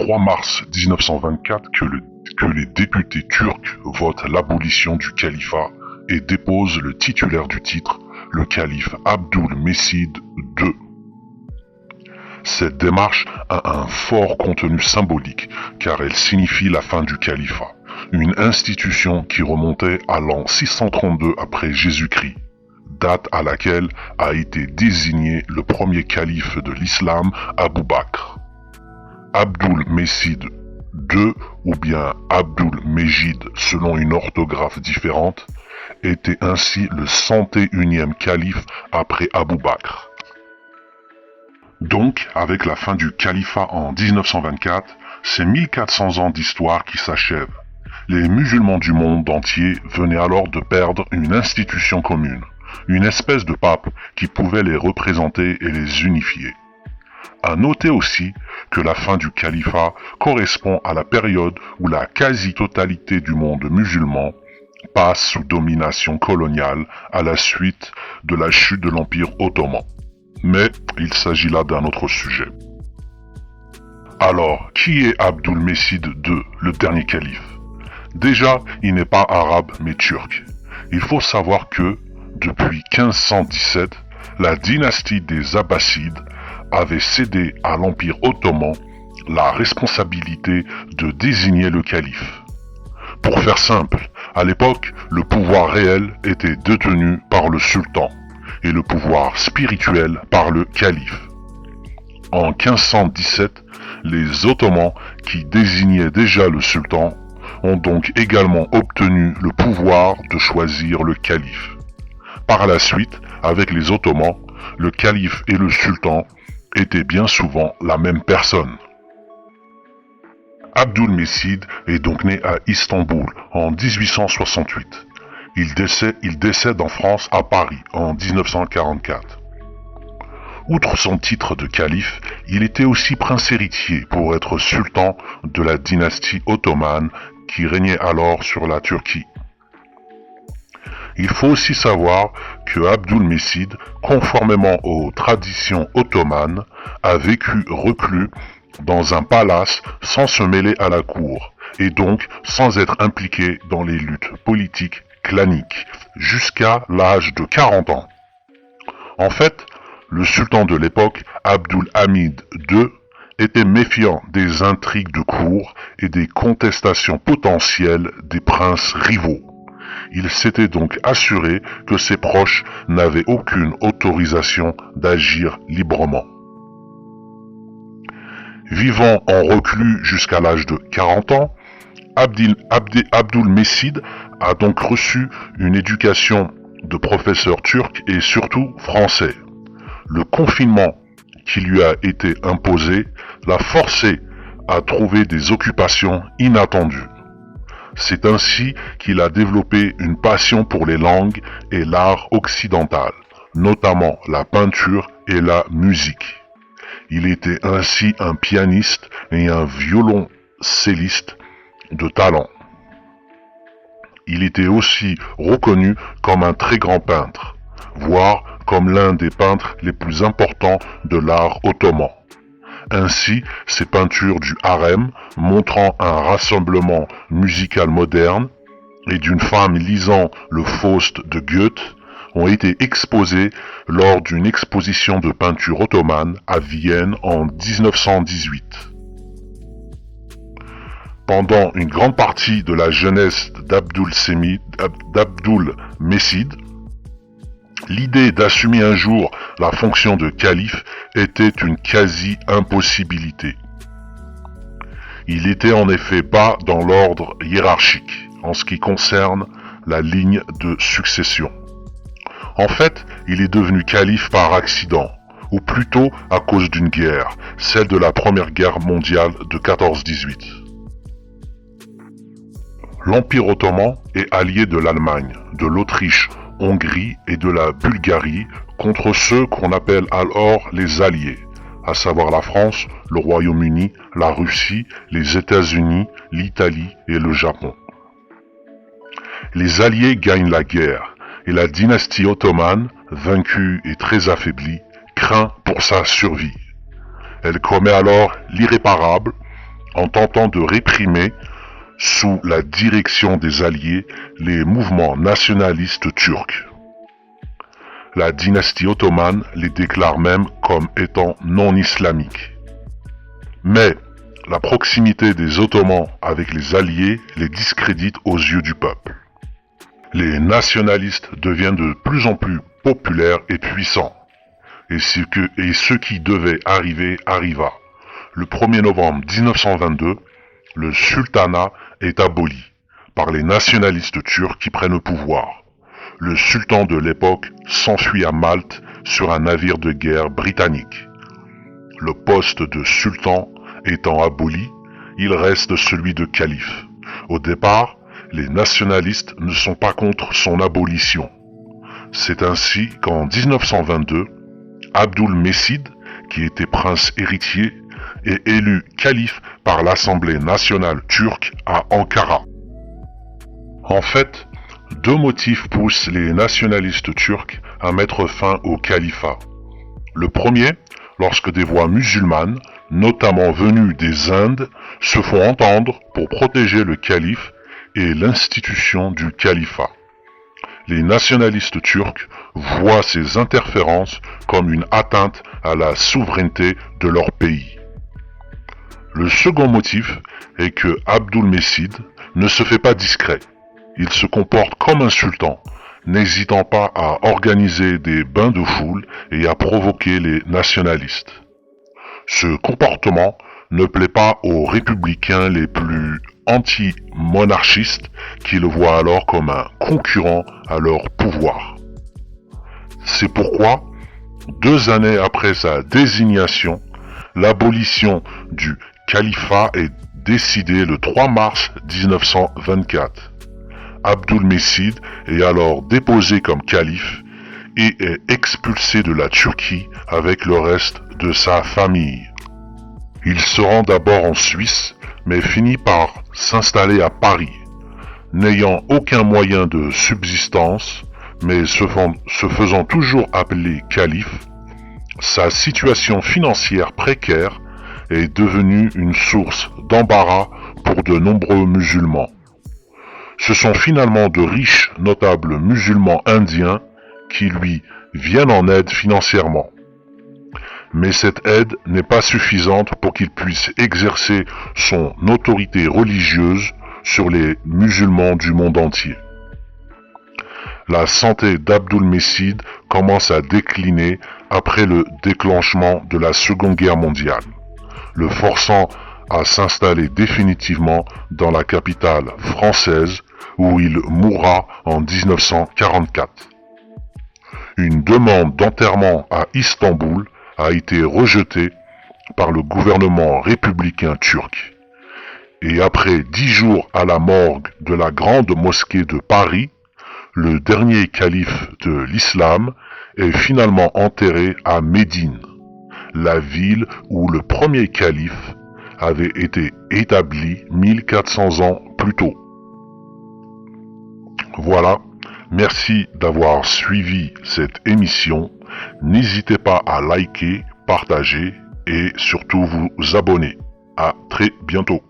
3 mars 1924 que les députés turcs votent l'abolition du califat et déposent le titulaire du titre, le calife Abdülmecid II. Cette démarche a un fort contenu symbolique car elle signifie la fin du califat, une institution qui remontait à l'an 632 après Jésus-Christ, date à laquelle a été désigné le premier calife de l'islam, Abu Bakr. Abdülmecid II, ou bien Abdülmecid selon une orthographe différente, était ainsi le 101e calife après Abu Bakr. Donc, avec la fin du califat en 1924, c'est 1400 ans d'histoire qui s'achèvent. Les musulmans du monde entier venaient alors de perdre une institution commune, une espèce de pape qui pouvait les représenter et les unifier. À noter aussi que la fin du califat correspond à la période où la quasi-totalité du monde musulman passe sous domination coloniale à la suite de la chute de l'Empire ottoman. Mais il s'agit là d'un autre sujet. Alors, qui est Abdülmecid II, le dernier calife? Déjà, il n'est pas arabe mais turc. Il faut savoir que, depuis 1517, la dynastie des Abbassides avait cédé à l'Empire ottoman la responsabilité de désigner le calife. Pour faire simple, à l'époque, le pouvoir réel était détenu par le sultan et le pouvoir spirituel par le calife. En 1517, les Ottomans, qui désignaient déjà le sultan, ont donc également obtenu le pouvoir de choisir le calife. Par la suite, avec les Ottomans, le calife et le sultan étaient bien souvent la même personne. Abdülmecid est donc né à Istanbul en 1868. Il décède en France à Paris en 1944. Outre son titre de calife, il était aussi prince héritier pour être sultan de la dynastie ottomane qui régnait alors sur la Turquie. Il faut aussi savoir que Abdülmecid, conformément aux traditions ottomanes, a vécu reclus dans un palace sans se mêler à la cour, et donc sans être impliqué dans les luttes politiques claniques, jusqu'à l'âge de 40 ans. En fait, le sultan de l'époque, Abdülhamid II, était méfiant des intrigues de cour et des contestations potentielles des princes rivaux. Il s'était donc assuré que ses proches n'avaient aucune autorisation d'agir librement. Vivant en reclus jusqu'à l'âge de 40 ans, Abdülmecid a donc reçu une éducation de professeur turc et surtout français. Le confinement qui lui a été imposé l'a forcé à trouver des occupations inattendues. C'est ainsi qu'il a développé une passion pour les langues et l'art occidental, notamment la peinture et la musique. Il était ainsi un pianiste et un violoncelliste de talent. Il était aussi reconnu comme un très grand peintre, voire comme l'un des peintres les plus importants de l'art ottoman. Ainsi, ses peintures du harem, montrant un rassemblement musical moderne, et d'une femme lisant le Faust de Goethe, ont été exposées lors d'une exposition de peinture ottomane à Vienne en 1918. Pendant une grande partie de la jeunesse d'Abdülmecid, l'idée d'assumer un jour la fonction de calife était une quasi-impossibilité. Il était en effet bas dans l'ordre hiérarchique en ce qui concerne la ligne de succession. En fait, il est devenu calife par accident, ou plutôt à cause d'une guerre, celle de la Première Guerre mondiale de 14-18. L'Empire ottoman est allié de l'Allemagne, de l'Autriche, Hongrie et de la Bulgarie contre ceux qu'on appelle alors les Alliés, à savoir la France, le Royaume-Uni, la Russie, les États-Unis, l'Italie et le Japon. Les Alliés gagnent la guerre et la dynastie ottomane, vaincue et très affaiblie, craint pour sa survie. Elle commet alors l'irréparable en tentant de réprimer, sous la direction des Alliés, les mouvements nationalistes turcs. La dynastie ottomane les déclare même comme étant non islamiques. Mais la proximité des Ottomans avec les Alliés les discrédite aux yeux du peuple. Les nationalistes deviennent de plus en plus populaires et puissants. Et ce qui devait arriver arriva. Le 1er novembre 1922, le sultanat est aboli par les nationalistes turcs qui prennent le pouvoir. Le sultan de l'époque s'enfuit à Malte sur un navire de guerre britannique. Le poste de sultan étant aboli, il reste celui de calife. Au départ, les nationalistes ne sont pas contre son abolition. C'est ainsi qu'en 1922, Abdülmecid, qui était prince héritier, est élu calife par l'Assemblée nationale turque à Ankara. En fait, deux motifs poussent les nationalistes turcs à mettre fin au califat. Le premier, lorsque des voix musulmanes, notamment venues des Indes, se font entendre pour protéger le calife et l'institution du califat. Les nationalistes turcs voient ces interférences comme une atteinte à la souveraineté de leur pays. Le second motif est que Abdülmecid ne se fait pas discret. Il se comporte comme un sultan, n'hésitant pas à organiser des bains de foule et à provoquer les nationalistes. Ce comportement ne plaît pas aux républicains les plus anti-monarchistes qui le voient alors comme un concurrent à leur pouvoir. C'est pourquoi, 2 années après sa désignation, l'abolition du califat est décidée le 3 mars 1924. Abdülmecid est alors déposé comme calife et est expulsé de la Turquie avec le reste de sa famille. Il se rend d'abord en Suisse, mais finit par s'installer à Paris. N'ayant aucun moyen de subsistance, mais se faisant toujours appeler calife, sa situation financière précaire est devenue une source d'embarras pour de nombreux musulmans. Ce sont finalement de riches notables musulmans indiens qui lui viennent en aide financièrement. Mais cette aide n'est pas suffisante pour qu'il puisse exercer son autorité religieuse sur les musulmans du monde entier. La santé d'Abdülmecid commence à décliner après le déclenchement de la Seconde Guerre mondiale, le forçant à s'installer définitivement dans la capitale française où il mourra en 1944. Une demande d'enterrement à Istanbul a été rejetée par le gouvernement républicain turc. Et après 10 jours à la morgue de la grande mosquée de Paris, le dernier calife de l'islam est finalement enterré à Médine, la ville où le premier calife avait été établi 1400 ans plus tôt. Voilà, merci d'avoir suivi cette émission. N'hésitez pas à liker, partager et surtout vous abonner. À très bientôt.